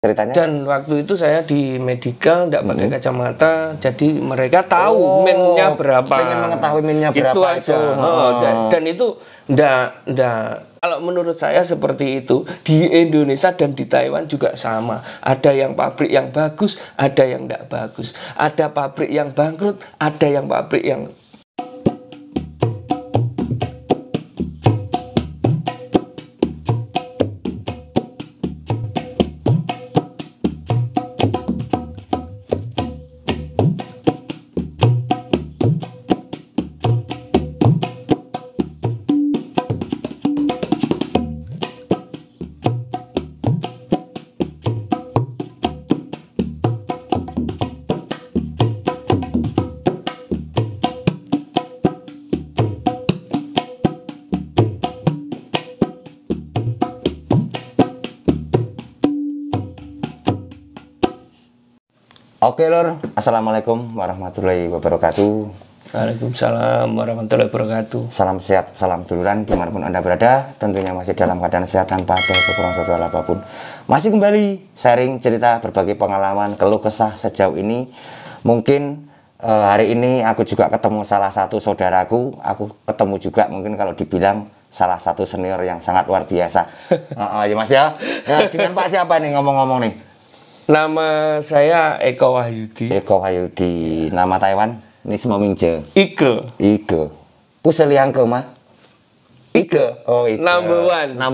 ceritanya? Dan waktu itu saya di medical tidak pakai kacamata, jadi mereka tahu minnya berapa. Pengen mengetahui minnya berapa itu aja. Dan itu ndak. Kalau menurut saya seperti itu di Indonesia dan di Taiwan juga sama. Ada yang pabrik yang bagus, ada yang tidak bagus. Ada pabrik yang bangkrut, ada yang pabrik yang Oke lor, assalamualaikum warahmatullahi wabarakatuh. Waalaikumsalam warahmatullahi wabarakatuh. Salam sehat, salam duluran dimanapun Anda berada. Tentunya masih dalam keadaan sehat tanpa ada kekurangan suatu hal apapun. Masih kembali sharing cerita berbagi pengalaman keluh kesah sejauh ini. Mungkin hari ini aku juga ketemu salah satu saudaraku. Aku ketemu juga mungkin kalau dibilang salah satu senior yang sangat luar biasa. Ya Mas ya. Dengan Pak siapa nih ngomong-ngomong nih? Nama saya Eko Wahyudi. Eko Wahyudi, nama Taiwan ini semua Mingje. Ike. Puseliang ke mah? Ike. Oh, Ike. Number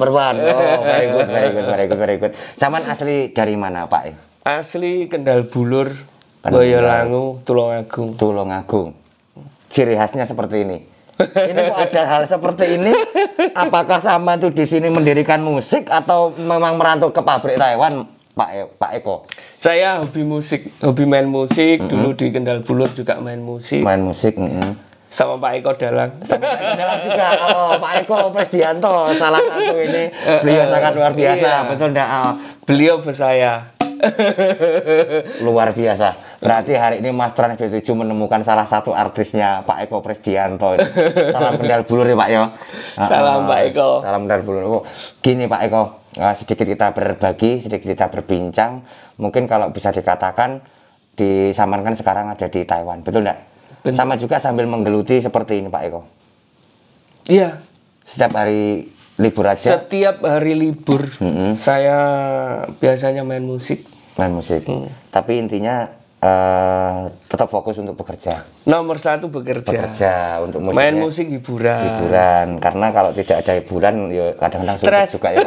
one. Oh, very good. Saman asli dari mana, Pak? Asli Kendal Bulur, Boyolangu, Tulungagung. Tulungagung. Ciri khasnya seperti ini. Ini kok ada hal seperti ini? Apakah sama tuh di sini mendirikan musik atau memang merantau ke pabrik Taiwan? Pak Eko. Saya hobi musik, hobi main musik. Dulu di Kendal Bulur juga main musik. Sama Pak Eko Dalang. Sama Pak Eko Dalang juga. Oh, Pak Eko Presdianto salah satu ini. Beliau sangat luar biasa, iya. Betul enggak? Beliau bersaya. Luar biasa. Berarti hari ini Mas Trans B7 menemukan salah satu artisnya Pak Eko Presdianto. Salam Kendal Bulur ya Pak ya. Salam Pak Eko. Salam Kendal Bulur. Oh, gini Pak Eko. Sedikit kita berbagi, sedikit kita berbincang. Mungkin kalau bisa dikatakan di Saman kan sekarang ada di Taiwan, betul enggak? Sama juga sambil menggeluti seperti ini Pak Eko. Iya. Setiap hari libur aja. Setiap hari libur saya biasanya main musik. Tapi intinya tetap fokus untuk bekerja. Nomor satu bekerja untuk musiknya. Main musik hiburan. Karena kalau tidak ada hiburan, ya kadang-kadang sulit juga ya.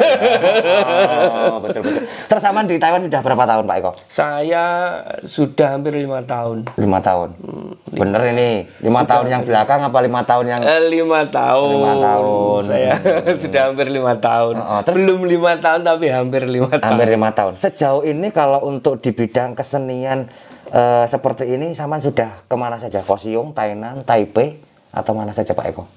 Betul. Terus Saman di Taiwan sudah berapa tahun Pak Eko? Saya sudah hampir 5 tahun. 5 tahun. Bener ini 5 tahun yang belakang apa 5 tahun yang? 5 tahun. 5 tahun. Saya sudah hampir 5 tahun. Belum 5 tahun tapi hampir 5 tahun. Hampir 5 tahun. Sejauh ini kalau untuk di bidang kesenian seperti ini Saman sudah kemana saja? Kaohsiung, Tainan, Taipei atau mana saja Pak Eko?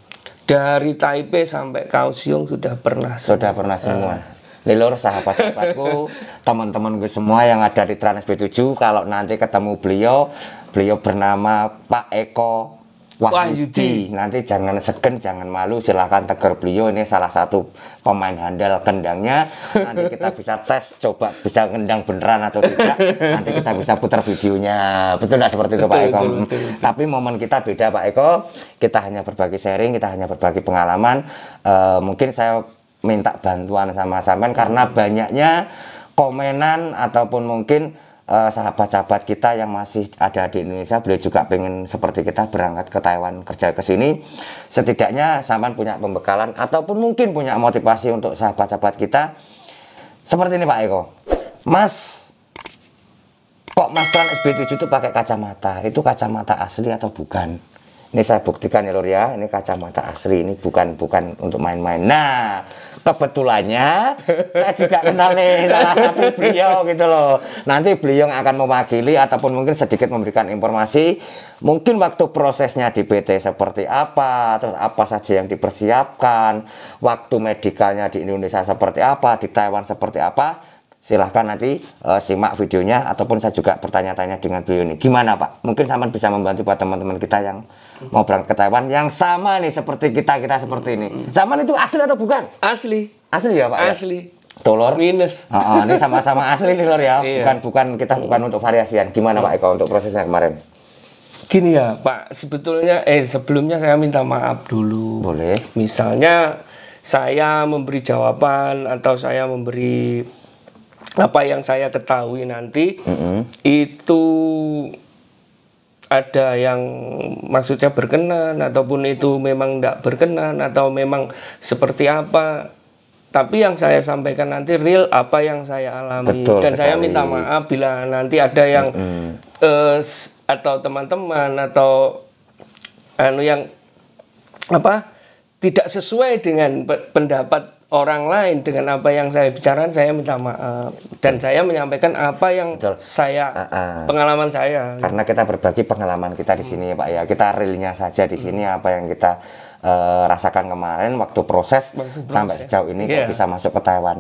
Dari Taipei sampai Kaohsiung sudah pernah. Sudah pernah semua. Nih lor sahabat-sahabatku, teman-temanku semua yang ada di Trans B7, kalau nanti ketemu beliau bernama Pak Eko Wahyudi. Nanti jangan segen, jangan malu, silahkan tegur beliau. Ini salah satu pemain handal kendangnya. Nanti kita bisa tes, coba bisa kendang beneran atau tidak. Nanti kita bisa putar videonya. Betul nggak seperti itu Pak Eko? Betul. Tapi momen kita beda Pak Eko. Kita hanya berbagi sharing, kita hanya berbagi pengalaman. Mungkin saya minta bantuan sama sampean karena banyaknya komenan ataupun mungkin sahabat-sahabat kita yang masih ada di Indonesia, beliau juga pengen seperti kita berangkat ke Taiwan kerja ke sini. Setidaknya Saman punya pembekalan ataupun mungkin punya motivasi untuk sahabat-sahabat kita. Seperti ini Pak Eko. Mas, kok Mas Trans B7 itu pakai kacamata? Itu kacamata asli atau bukan? Ini saya buktikan ya lor ya, ini kacamata asli, ini bukan untuk main-main. Nah, kebetulannya saya juga kenal nih salah satu beliau gitu loh. Nanti beliau yang akan mewakili ataupun mungkin sedikit memberikan informasi, mungkin waktu prosesnya di PT seperti apa, terus apa saja yang dipersiapkan, waktu medikalnya di Indonesia seperti apa, di Taiwan seperti apa. Silahkan nanti simak videonya ataupun saya juga bertanya-tanya dengan beliau ini. Gimana Pak? Mungkin Saman bisa membantu buat teman-teman kita yang mau berangkat ke Taiwan yang sama nih seperti kita seperti ini. Saman itu asli atau bukan? Asli ya Pak? Asli. Tulur minus. Ini sama-sama asli nih Lur ya. Iya. Bukan kita bukan untuk variasian. Gimana Pak Eko untuk prosesnya kemarin? Gini ya Pak, sebetulnya sebelumnya saya minta maaf dulu. Boleh. Misalnya saya memberi jawaban atau saya memberi apa yang saya ketahui nanti itu ada yang maksudnya berkenan ataupun itu memang tidak berkenan atau memang seperti apa. Tapi yang saya sampaikan nanti real apa yang saya alami. Betul dan sekali. saya minta maaf bila nanti ada yang atau teman-teman atau yang apa tidak sesuai dengan pendapat orang lain dengan apa yang saya bicarakan, saya minta maaf dan saya menyampaikan apa yang Betul. saya pengalaman saya. Karena kita berbagi pengalaman kita di sini Pak ya. Kita realnya saja di sini apa yang kita rasakan kemarin waktu proses sampai sejauh ini kok bisa masuk ke Taiwan.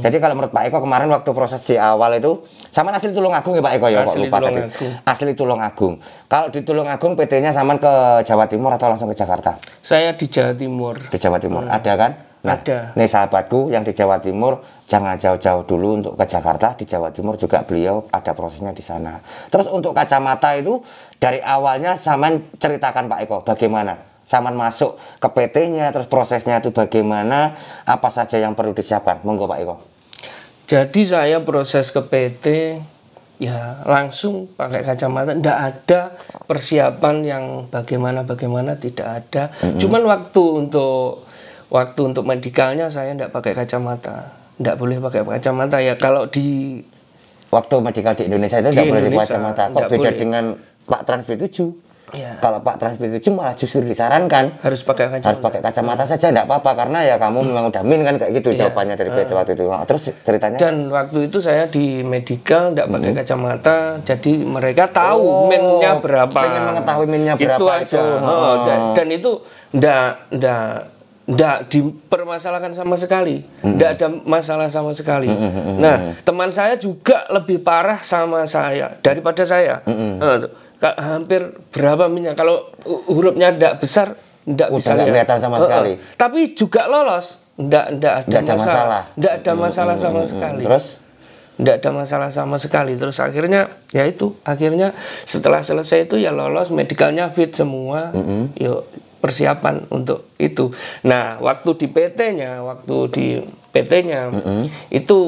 Jadi kalau menurut Pak Eko kemarin waktu proses di awal itu sama asli Tulungagung ya Pak Eko ya, kok lupa tadi. Asli Tulungagung. Kalau di Tulungagung PT-nya sama ke Jawa Timur atau langsung ke Jakarta? Saya di Jawa Timur. Di Jawa Timur. Ada kan? Nah, ada. Nih sahabatku yang di Jawa Timur jangan jauh-jauh dulu untuk ke Jakarta. Di Jawa Timur juga beliau ada prosesnya di sana. Terus untuk kacamata itu dari awalnya Saman ceritakan Pak Eko bagaimana? Saman masuk ke PT-nya, terus prosesnya itu bagaimana, apa saja yang perlu disiapkan? Monggo Pak Eko. Jadi saya proses ke PT ya langsung pakai kacamata, tidak ada persiapan yang bagaimana tidak ada. Cuman waktu untuk medikalnya saya tidak pakai kacamata, tidak boleh pakai kacamata ya. Kalau di waktu medikal di Indonesia itu tidak boleh pakai kacamata. Kok beda dengan Pak Trans B7? Ya. Kalau Pak Trans B7 malah justru disarankan harus pakai kacamata. Harus pakai kacamata saja, enggak apa-apa karena ya kamu memang udah min kan kayak gitu jawabannya dari PT waktu itu. Terus ceritanya? Dan waktu itu saya di medical enggak pakai kacamata, jadi mereka tahu minnya berapa. Pengen mengetahui minnya berapa itu aja. Dan itu enggak dipermasalahkan sama sekali. Enggak ada masalah sama sekali. Nah, teman saya juga lebih parah sama saya daripada saya. Hampir berapa minyak, kalau hurufnya tidak besar tidak bisa kelihatan sama sekali. Tapi juga lolos, tidak ada masalah. Tidak ada masalah sama sekali. Terus tidak ada masalah sama sekali. Terus akhirnya ya itu, akhirnya setelah selesai itu ya lolos, medikalnya fit semua. Yuk persiapan untuk itu. Nah, waktu di PT-nya itu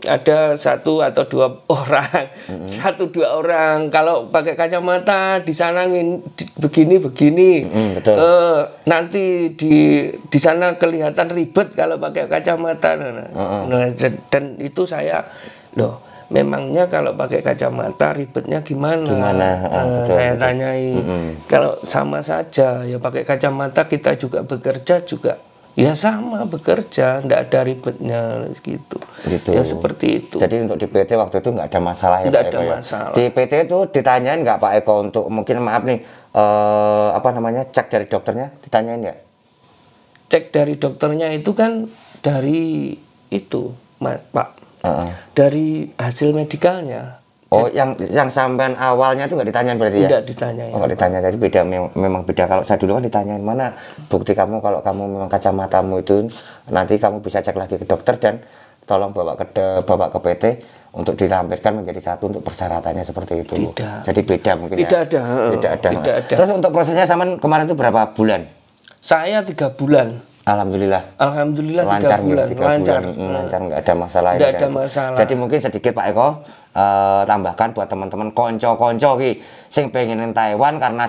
ada 1 atau 2 orang, 1-2 orang. Kalau pakai kacamata di sana begini. Nanti di sana kelihatan ribet kalau pakai kacamata. Nah, dan itu saya memangnya kalau pakai kacamata ribetnya gimana? Saya tanyai. Kalau sama saja ya pakai kacamata kita juga bekerja juga ya sama bekerja, tidak ada ribetnya gitu. Ya seperti itu. Jadi untuk di PT waktu itu nggak ada masalah ya Pak Eko? Tidak ada masalah. Di PT itu ditanyain nggak Pak Eko untuk mungkin maaf nih cek dari dokternya ditanyain nggak? Cek dari dokternya itu kan dari itu Pak. Dari hasil medikalnya. Yang sampean awalnya itu nggak ditanyain berarti ya? Tidak ditanyain. Nggak ditanya, jadi beda, memang beda. Kalau saya dulu kan ditanyain mana bukti kamu kalau kamu memang kacamatamu itu nanti kamu bisa cek lagi ke dokter dan tolong bawa ke PT untuk dirampirkan menjadi satu untuk persyaratannya seperti itu. Tidak. Jadi beda mungkin tidak ya? Tidak ada. Terus untuk prosesnya Saman kemarin itu berapa bulan? Saya 3 bulan. Alhamdulillah lancar 3 bulan. Lancar, nggak ada masalah. Nggak ada masalah. Jadi mungkin sedikit Pak Eko tambahkan buat teman-teman konco-konco sing pengen Taiwan karena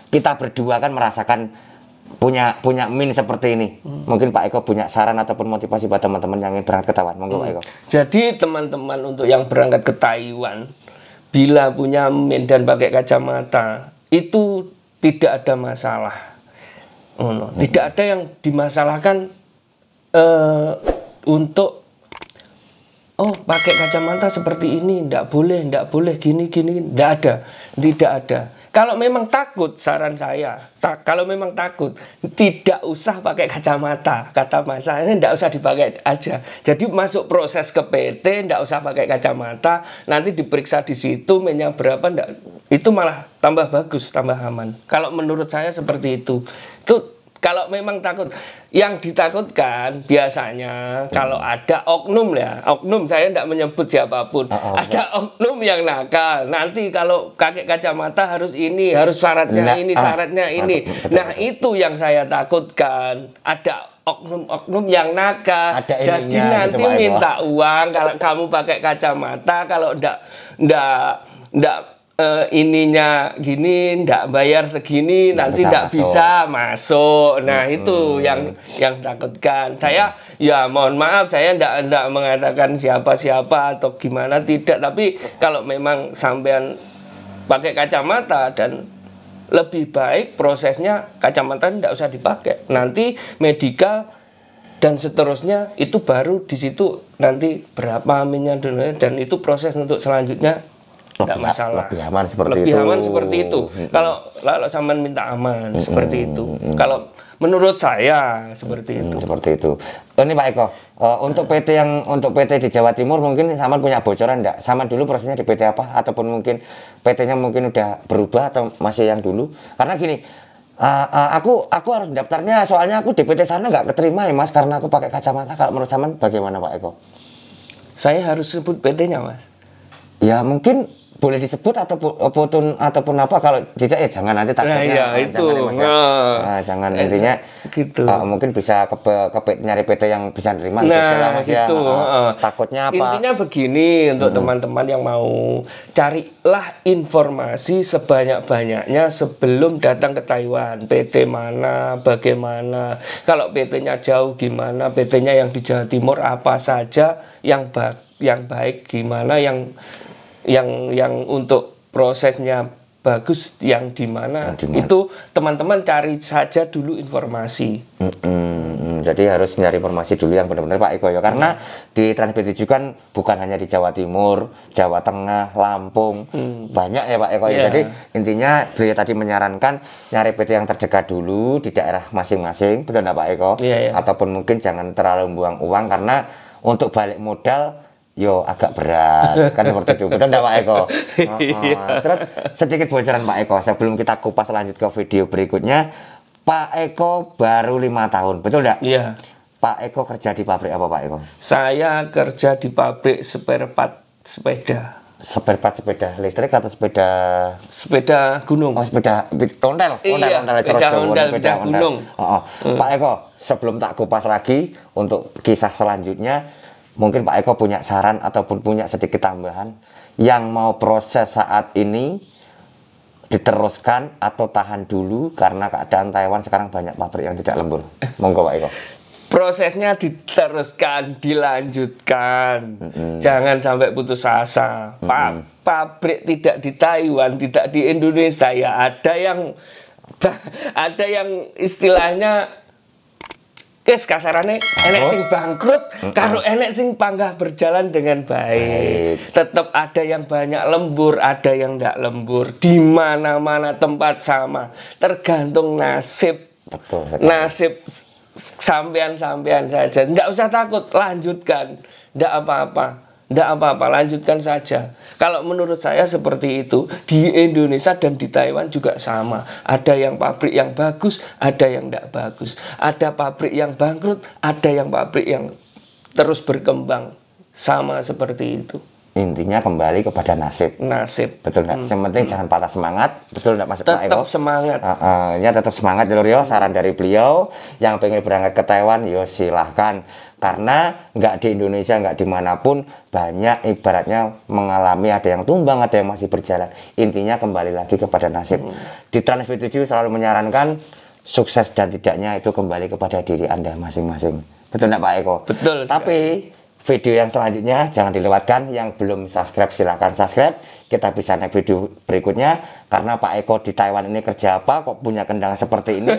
kita berdua kan merasakan punya min seperti ini. Mungkin Pak Eko punya saran ataupun motivasi buat teman-teman yang ingin berangkat ke Taiwan. Monggo Pak Eko. Jadi teman-teman untuk yang berangkat ke Taiwan bila punya min dan pakai kacamata itu tidak ada masalah. Tidak ada yang dimasalahkan untuk pakai kacamata seperti ini tidak boleh gini tidak ada. Kalau memang takut, saran saya kalau memang takut tidak usah pakai kacamata. Kacamata ini tidak usah dipakai aja. Jadi masuk proses ke PT tidak usah pakai kacamata, nanti diperiksa di situ minyak berapa, itu malah tambah bagus, tambah aman. Kalau menurut saya seperti itu Kalau memang takut, yang ditakutkan biasanya kalau ada oknum ya, oknum saya tidak menyebut siapapun, ada oknum yang nakal. Nanti kalau pakai kacamata harus ini, harus syaratnya ini, syaratnya ini. Nah itu yang saya takutkan. Ada oknum-oknum yang nakal. Jadi nanti gitu, minta uang kalau kamu pakai kacamata, kalau ndak ininya gini, ndak bayar segini, nanti ndak bisa masuk. Nah itu yang takutkan. Saya ya mohon maaf, saya ndak mengatakan siapa-siapa atau gimana, tidak. Tapi kalau memang sampean pakai kacamata dan lebih baik prosesnya kacamata ndak usah dipakai. Nanti medical dan seterusnya itu baru di situ nanti berapa aminnya dan itu proses untuk selanjutnya. Tidak masalah. Lebih aman seperti itu. Kalau sampean minta aman seperti itu. Kalau menurut saya seperti itu. Seperti itu. Ini Pak Eko, untuk PT di Jawa Timur mungkin sampean punya bocoran enggak? Sama dulu prosesnya di PT apa? Ataupun mungkin PT-nya mungkin udah berubah atau masih yang dulu? Karena gini, aku harus daftarnya, soalnya aku di PT sana nggak keterima ya Mas, karena aku pakai kacamata. Kalau menurut sampean bagaimana Pak Eko? Saya harus sebut PT-nya Mas. Ya mungkin boleh disebut ataupun apa, kalau tidak ya jangan nanti takutnya jangan intinya gitu. Mungkin bisa nyari PT yang bisa nerima gitu. Takutnya apa, intinya begini untuk teman-teman yang mau, carilah informasi sebanyak-banyaknya sebelum datang ke Taiwan. PT mana, bagaimana, kalau PT-nya jauh gimana, PT-nya yang di Jawa Timur apa saja, yang baik gimana, yang untuk prosesnya bagus yang di mana, itu teman-teman cari saja dulu informasi. Jadi harus nyari informasi dulu yang benar-benar Pak Eko ya, karena di Trans B7 kan bukan hanya di Jawa Timur, Jawa Tengah, Lampung, banyak ya Pak Eko ya. Jadi intinya beliau tadi menyarankan nyari PT yang terdekat dulu di daerah masing-masing, betul nggak Pak Eko? Ataupun mungkin jangan terlalu buang uang, karena untuk balik modal agak berat kan seperti itu, betul enggak Pak Eko? Terus sedikit bocoran Pak Eko sebelum kita kupas lanjut ke video berikutnya. Pak Eko baru 5 tahun, betul enggak? Iya. Pak Eko kerja di pabrik apa Pak Eko? Saya kerja di pabrik spare part sepeda. Spare part sepeda listrik atau sepeda gunung? Oh, sepeda ontel. Sepeda gunung. Pak Eko, sebelum tak kupas lagi untuk kisah selanjutnya, mungkin Pak Eko punya saran ataupun punya sedikit tambahan yang mau proses saat ini diteruskan atau tahan dulu karena keadaan Taiwan sekarang banyak pabrik yang tidak lembur. Monggo Pak Eko. Prosesnya diteruskan, dilanjutkan. Jangan sampai putus asa. Pabrik tidak di Taiwan, tidak di Indonesia ya, ada yang istilahnya kasarannya enek sing bangkrut, kalau enek sing panggah berjalan dengan baik. Tetap ada yang banyak lembur, ada yang tidak lembur. Di mana-mana tempat sama, tergantung nasib. Betul. Nasib sampean saja. Tidak usah takut, lanjutkan. Tidak apa-apa, lanjutkan saja. Kalau menurut saya seperti itu. Di Indonesia dan di Taiwan juga sama. Ada yang pabrik yang bagus, ada yang tidak bagus. Ada pabrik yang bangkrut, ada yang pabrik yang terus berkembang. Sama seperti itu. Intinya kembali kepada nasib. Betul nggak? Yang penting jangan patah semangat. Betul nggak Mas Pak Eko? Tetap semangat. Ya tetap semangat Rio. Saran dari beliau yang pengen berangkat ke Taiwan, silahkan. Karena nggak di Indonesia, nggak dimanapun, banyak ibaratnya mengalami, ada yang tumbang, ada yang masih berjalan. Intinya kembali lagi kepada nasib. Di Trans B7 selalu menyarankan sukses dan tidaknya itu kembali kepada diri Anda masing-masing. Betul nggak Pak Eko? Betul. Tapi video yang selanjutnya jangan dilewatkan. Yang belum subscribe silahkan subscribe. Kita bisa naik video berikutnya. Karena Pak Eko di Taiwan ini kerja apa kok punya kendang seperti ini.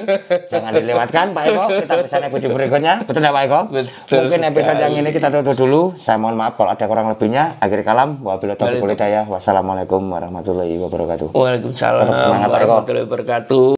Jangan dilewatkan Pak Eko. Kita bisa naik video berikutnya. Betul nggak Pak Eko? Betul. Mungkin episode yang ini kita tutup dulu. Saya mohon maaf kalau ada kurang lebihnya. Akhir kalam, wabillahi taufiq wal hidayah. Wassalamualaikum warahmatullahi wabarakatuh. Waalaikumsalam warahmatullahi wabarakatuh.